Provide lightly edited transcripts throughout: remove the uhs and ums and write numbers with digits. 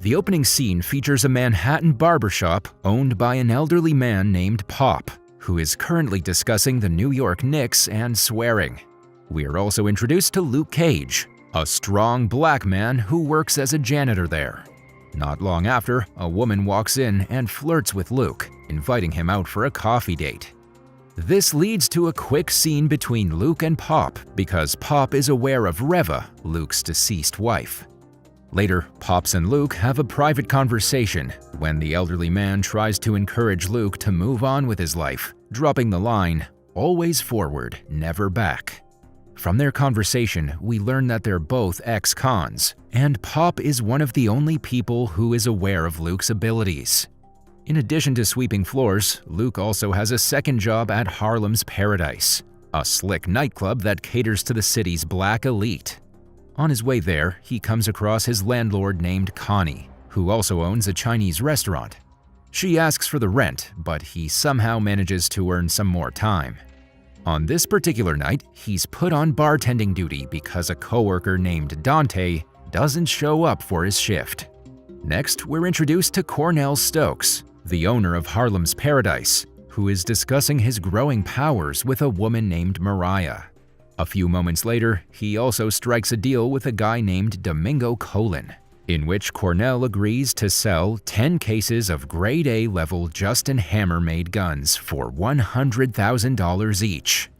The opening scene features a Manhattan barbershop owned by an elderly man named Pop, who is currently discussing the New York Knicks and swearing. We are also introduced to Luke Cage, a strong black man who works as a janitor there. Not long after, a woman walks in and flirts with Luke, inviting him out for a coffee date. This leads to a quick scene between Luke and Pop because Pop is aware of Reva, Luke's deceased wife. Later, Pops and Luke have a private conversation when the elderly man tries to encourage Luke to move on with his life, dropping the line, "Always forward, never back." From their conversation, we learn that they're both ex-cons, and Pop is one of the only people who is aware of Luke's abilities. In addition to sweeping floors, Luke also has a second job at Harlem's Paradise, a slick nightclub that caters to the city's black elite. On his way there, he comes across his landlord named Connie, who also owns a Chinese restaurant. She asks for the rent, but he somehow manages to earn some more time. On this particular night, he's put on bartending duty because a coworker named Dante doesn't show up for his shift. Next, we're introduced to Cornell Stokes, the owner of Harlem's Paradise, who is discussing his growing powers with a woman named Mariah. A few moments later, he also strikes a deal with a guy named Domingo Colon, in which Cornell agrees to sell 10 cases of grade A level Justin Hammer-made guns for $100,000 each.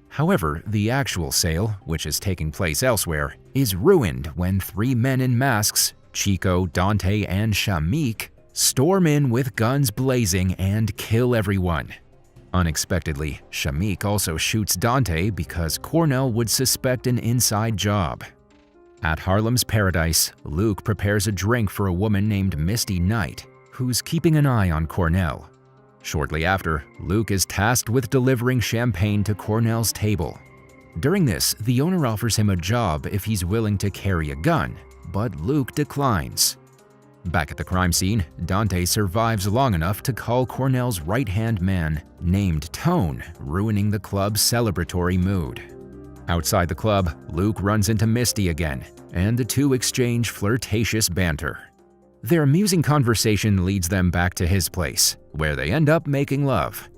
However, the actual sale, which is taking place elsewhere, is ruined when 3 men in masks, Chico, Dante, and Shamik, storm in with guns blazing and kill everyone. Unexpectedly, Shamik also shoots Dante because Cornell would suspect an inside job. At Harlem's Paradise, Luke prepares a drink for a woman named Misty Knight, who's keeping an eye on Cornell. Shortly after, Luke is tasked with delivering champagne to Cornell's table. During this, the owner offers him a job if he's willing to carry a gun, but Luke declines. Back at the crime scene, Dante survives long enough to call Cornell's right-hand man, named Tone, ruining the club's celebratory mood. Outside the club, Luke runs into Misty again, and the two exchange flirtatious banter. Their amusing conversation leads them back to his place, where they end up making love.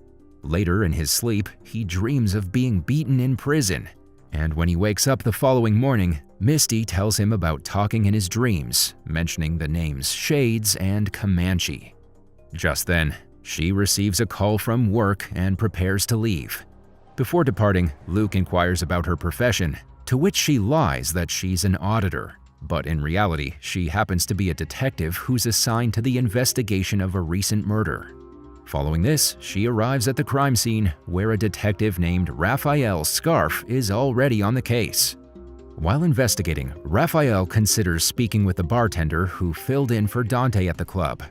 Later in his sleep, he dreams of being beaten in prison, and when he wakes up the following morning, Misty tells him about talking in his dreams, mentioning the names Shades and Comanche. Just then, she receives a call from work and prepares to leave. Before departing, Luke inquires about her profession, to which she lies that she's an auditor, but in reality, she happens to be a detective who's assigned to the investigation of a recent murder. Following this, she arrives at the crime scene, where a detective named Raphael Scarf is already on the case. While investigating, Raphael considers speaking with the bartender who filled in for Dante at the club.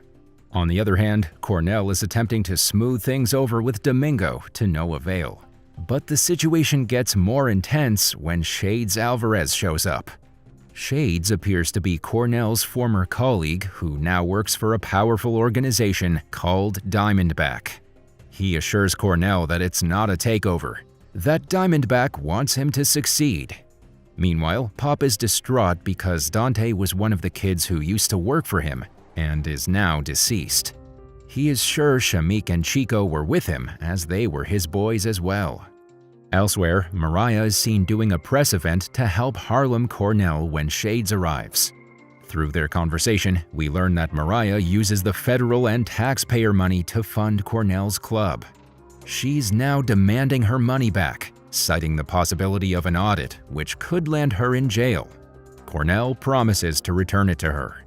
On the other hand, Cornell is attempting to smooth things over with Domingo to no avail. But the situation gets more intense when Shades Alvarez shows up. Shades appears to be Cornell's former colleague who now works for a powerful organization called Diamondback. He assures Cornell that it's not a takeover, that Diamondback wants him to succeed. Meanwhile, Pop is distraught because Dante was one of the kids who used to work for him and is now deceased. He is sure Shamik and Chico were with him as they were his boys as well. Elsewhere, Mariah is seen doing a press event to help Harlem Cornell when Shades arrives. Through their conversation, we learn that Mariah uses the federal and taxpayer money to fund Cornell's club. She's now demanding her money back, citing the possibility of an audit, which could land her in jail. Cornell promises to return it to her.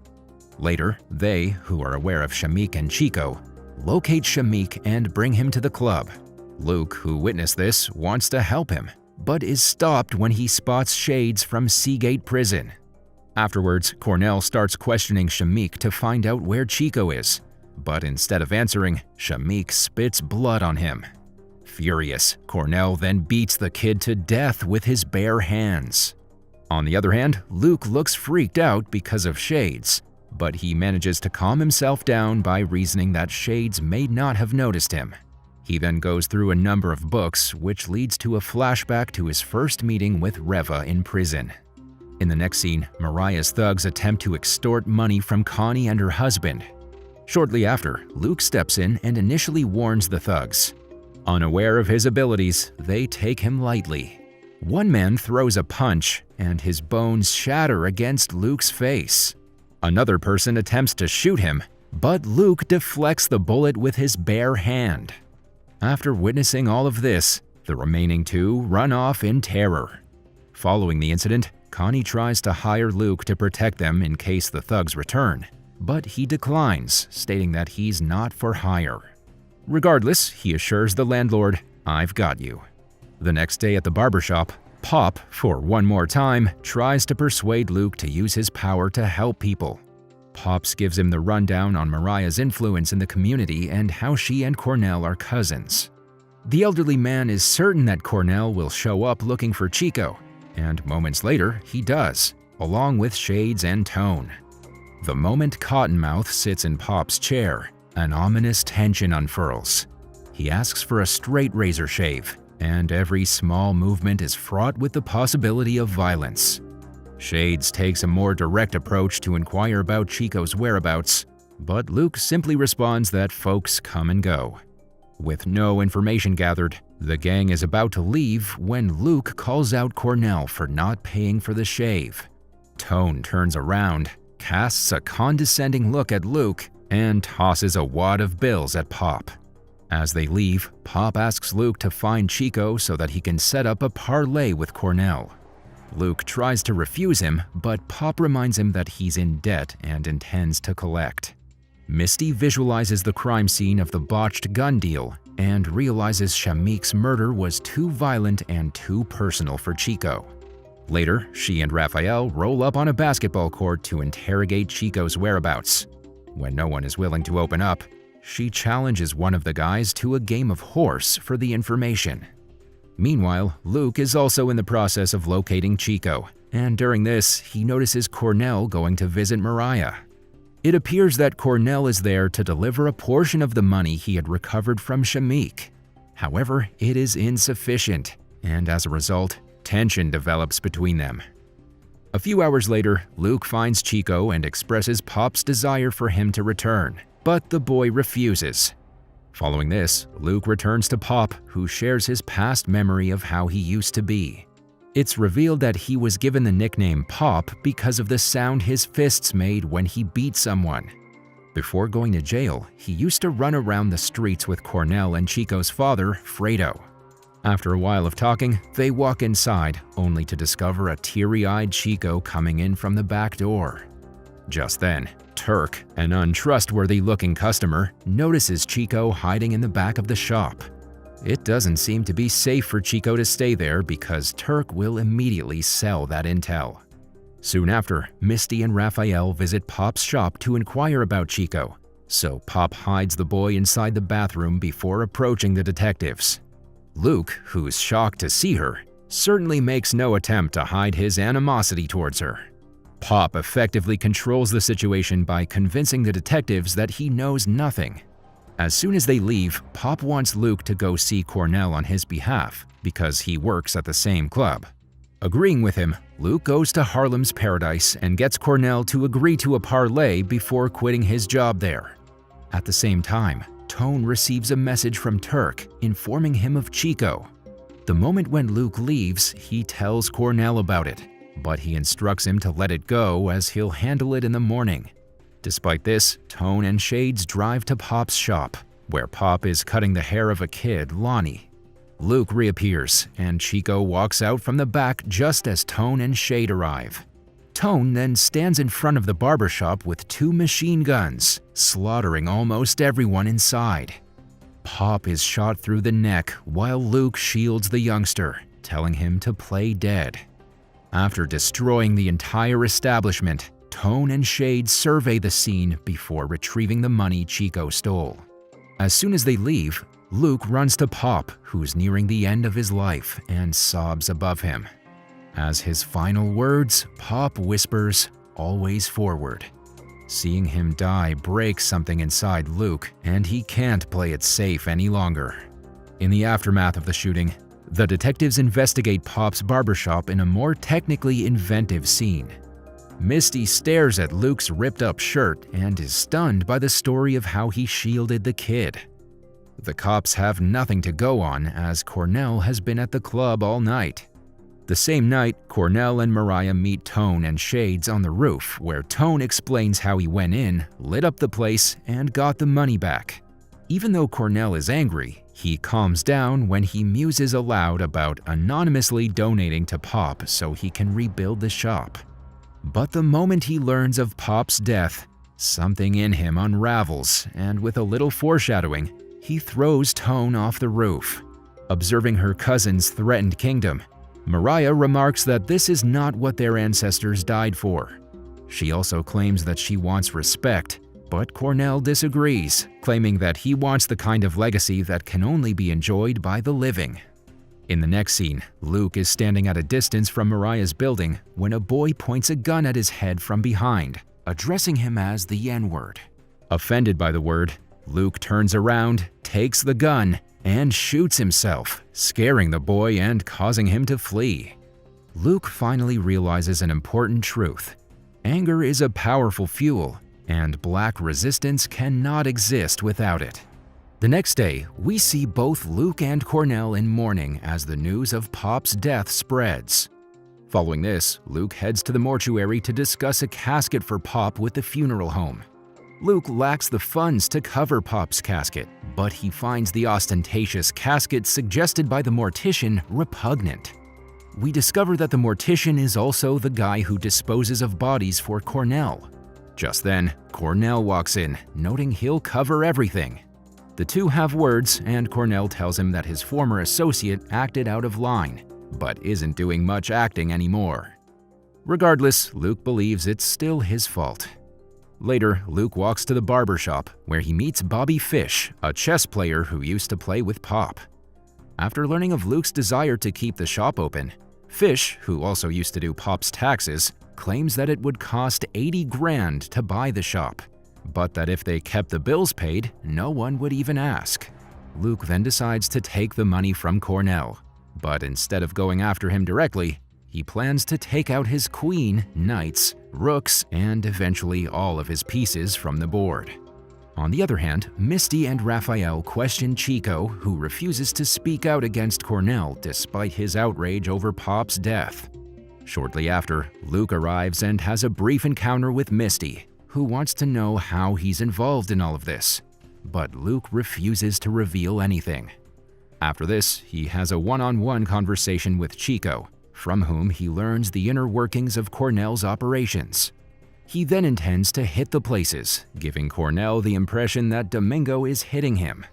Later, they, who are aware of Shamik and Chico, locate Shamik and bring him to the club. Luke, who witnessed this, wants to help him, but is stopped when he spots Shades from Seagate Prison. Afterwards, Cornell starts questioning Shamik to find out where Chico is, but instead of answering, Shamik spits blood on him. Furious, Cornell then beats the kid to death with his bare hands. On the other hand, Luke looks freaked out because of Shades, but he manages to calm himself down by reasoning that Shades may not have noticed him. He then goes through a number of books, which leads to a flashback to his first meeting with Reva in prison. In the next scene, Mariah's thugs attempt to extort money from Connie and her husband. Shortly after, Luke steps in and initially warns the thugs. Unaware of his abilities, they take him lightly. One man throws a punch, and his bones shatter against Luke's face. Another person attempts to shoot him, but Luke deflects the bullet with his bare hand. After witnessing all of this, the remaining two run off in terror. Following the incident, Connie tries to hire Luke to protect them in case the thugs return, but he declines, stating that he's not for hire. Regardless, he assures the landlord, "I've got you." The next day at the barbershop, Pop, for one more time, tries to persuade Luke to use his power to help people. Pops gives him the rundown on Mariah's influence in the community and how she and Cornell are cousins. The elderly man is certain that Cornell will show up looking for Chico, and moments later, he does, along with Shades and Tone. The moment Cottonmouth sits in Pop's chair, an ominous tension unfurls. He asks for a straight razor shave, and every small movement is fraught with the possibility of violence. Shades takes a more direct approach to inquire about Chico's whereabouts, but Luke simply responds that folks come and go. With no information gathered, the gang is about to leave when Luke calls out Cornell for not paying for the shave. Tone turns around, casts a condescending look at Luke, and tosses a wad of bills at Pop. As they leave, Pop asks Luke to find Chico so that he can set up a parlay with Cornell. Luke tries to refuse him, but Pop reminds him that he's in debt and intends to collect. Misty visualizes the crime scene of the botched gun deal and realizes Shamik's murder was too violent and too personal for Chico. Later, she and Raphael roll up on a basketball court to interrogate Chico's whereabouts. When no one is willing to open up, she challenges one of the guys to a game of horse for the information. Meanwhile, Luke is also in the process of locating Chico, and during this, he notices Cornell going to visit Mariah. It appears that Cornell is there to deliver a portion of the money he had recovered from Shamik. However, it is insufficient, and as a result, tension develops between them. A few hours later, Luke finds Chico and expresses Pop's desire for him to return, but the boy refuses. Following this, Luke returns to Pop, who shares his past memory of how he used to be. It's revealed that he was given the nickname Pop because of the sound his fists made when he beat someone. Before going to jail, he used to run around the streets with Cornell and Chico's father, Fredo. After a while of talking, they walk inside, only to discover a teary-eyed Chico coming in from the back door. Just then, Turk, an untrustworthy-looking customer, notices Chico hiding in the back of the shop. It doesn't seem to be safe for Chico to stay there because Turk will immediately sell that intel. Soon after, Misty and Raphael visit Pop's shop to inquire about Chico, so Pop hides the boy inside the bathroom before approaching the detectives. Luke, who's shocked to see her, certainly makes no attempt to hide his animosity towards her. Pop effectively controls the situation by convincing the detectives that he knows nothing. As soon as they leave, Pop wants Luke to go see Cornell on his behalf because he works at the same club. Agreeing with him, Luke goes to Harlem's Paradise and gets Cornell to agree to a parlay before quitting his job there. At the same time, Tone receives a message from Turk informing him of Chico. The moment when Luke leaves, he tells Cornell about it, but he instructs him to let it go as he'll handle it in the morning. Despite this, Tone and Shades drive to Pop's shop, where Pop is cutting the hair of a kid, Lonnie. Luke reappears, and Chico walks out from the back just as Tone and Shade arrive. Tone then stands in front of the barbershop with 2 machine guns, slaughtering almost everyone inside. Pop is shot through the neck while Luke shields the youngster, telling him to play dead. After destroying the entire establishment, Tone and Shade survey the scene before retrieving the money Chico stole. As soon as they leave, Luke runs to Pop, who's nearing the end of his life, and sobs above him. As his final words, Pop whispers, "Always forward." Seeing him die breaks something inside Luke, and he can't play it safe any longer. In the aftermath of the shooting, The detectives investigate Pop's barbershop in a more technically inventive scene. Misty stares at Luke's ripped-up shirt and is stunned by the story of how he shielded the kid. The cops have nothing to go on as Cornell has been at the club all night. The same night, Cornell and Mariah meet Tone and Shades on the roof, where Tone explains how he went in, lit up the place, and got the money back. Even though Cornell is angry, he calms down when he muses aloud about anonymously donating to Pop so he can rebuild the shop. But the moment he learns of Pop's death, something in him unravels, and with a little foreshadowing, he throws Tone off the roof. Observing her cousin's threatened kingdom, Mariah remarks that this is not what their ancestors died for. She also claims that she wants respect, but Cornell disagrees, claiming that he wants the kind of legacy that can only be enjoyed by the living. In the next scene, Luke is standing at a distance from Mariah's building when a boy points a gun at his head from behind, addressing him as the N-word. Offended by the word, Luke turns around, takes the gun, and shoots himself, scaring the boy and causing him to flee. Luke finally realizes an important truth. Anger is a powerful fuel, and black resistance cannot exist without it. The next day, we see both Luke and Cornell in mourning as the news of Pop's death spreads. Following this, Luke heads to the mortuary to discuss a casket for Pop with the funeral home. Luke lacks the funds to cover Pop's casket, but he finds the ostentatious casket suggested by the mortician repugnant. We discover that the mortician is also the guy who disposes of bodies for Cornell. Just then, Cornell walks in, noting he'll cover everything. The two have words, and Cornell tells him that his former associate acted out of line, but isn't doing much acting anymore. Regardless, Luke believes it's still his fault. Later, Luke walks to the barbershop, where he meets Bobby Fish, a chess player who used to play with Pop. After learning of Luke's desire to keep the shop open, Fish, who also used to do Pop's taxes, claims that it would cost $80,000 to buy the shop, but that if they kept the bills paid, no one would even ask. Luke then decides to take the money from Cornell, but instead of going after him directly, he plans to take out his queen, knights, rooks, and eventually all of his pieces from the board. On the other hand, Misty and Raphael question Chico, who refuses to speak out against Cornell despite his outrage over Pop's death. Shortly after, Luke arrives and has a brief encounter with Misty, who wants to know how he's involved in all of this, but Luke refuses to reveal anything. After this, he has a one-on-one conversation with Chico, from whom he learns the inner workings of Cornell's operations. He then intends to hit the places, giving Cornell the impression that Domingo is hitting him.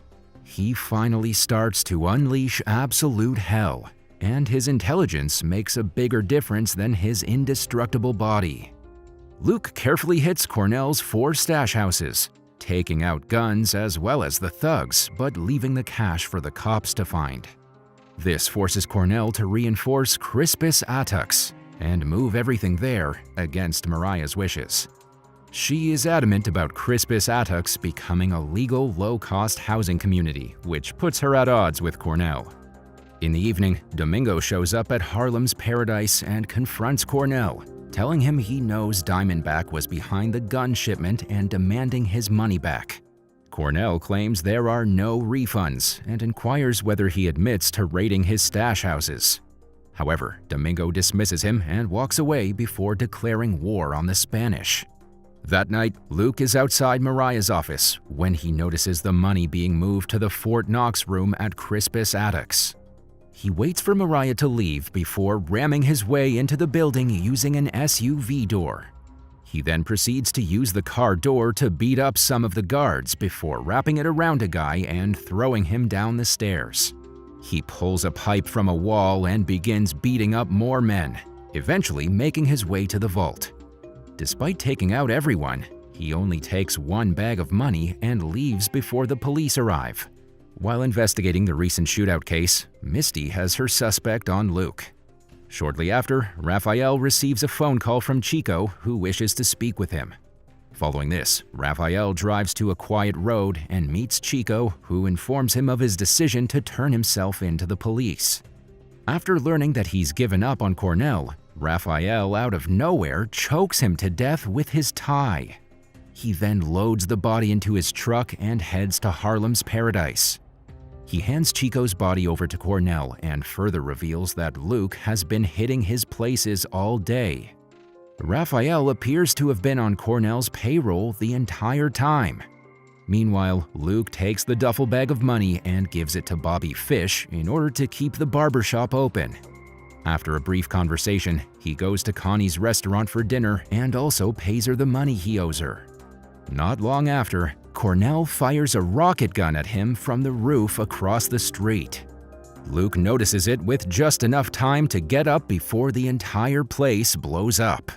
He finally starts to unleash absolute hell, and his intelligence makes a bigger difference than his indestructible body. Luke carefully hits Cornell's 4 stash houses, taking out guns as well as the thugs, but leaving the cash for the cops to find. This forces Cornell to reinforce Crispus Attucks and move everything there against Mariah's wishes. She is adamant about Crispus Attucks becoming a legal, low-cost housing community, which puts her at odds with Cornell. In the evening, Domingo shows up at Harlem's Paradise and confronts Cornell, telling him he knows Diamondback was behind the gun shipment and demanding his money back. Cornell claims there are no refunds and inquires whether he admits to raiding his stash houses. However, Domingo dismisses him and walks away before declaring war on the Spanish. That night, Luke is outside Mariah's office when he notices the money being moved to the Fort Knox room at Crispus Attucks. He waits for Mariah to leave before ramming his way into the building using an SUV door. He then proceeds to use the car door to beat up some of the guards before wrapping it around a guy and throwing him down the stairs. He pulls a pipe from a wall and begins beating up more men, eventually making his way to the vault. Despite taking out everyone, he only takes 1 bag of money and leaves before the police arrive. While investigating the recent shootout case, Misty has her suspect on Luke. Shortly after, Raphael receives a phone call from Chico, who wishes to speak with him. Following this, Raphael drives to a quiet road and meets Chico, who informs him of his decision to turn himself in to the police. After learning that he's given up on Cornell, Raphael out of nowhere chokes him to death with his tie. He then loads the body into his truck and heads to Harlem's Paradise. He hands Chico's body over to Cornell and further reveals that Luke has been hitting his places all day. Raphael appears to have been on Cornell's payroll the entire time. Meanwhile, Luke takes the duffel bag of money and gives it to Bobby Fish in order to keep the barbershop open. After a brief conversation, he goes to Connie's restaurant for dinner and also pays her the money he owes her. Not long after, Cornell fires a rocket gun at him from the roof across the street. Luke notices it with just enough time to get up before the entire place blows up.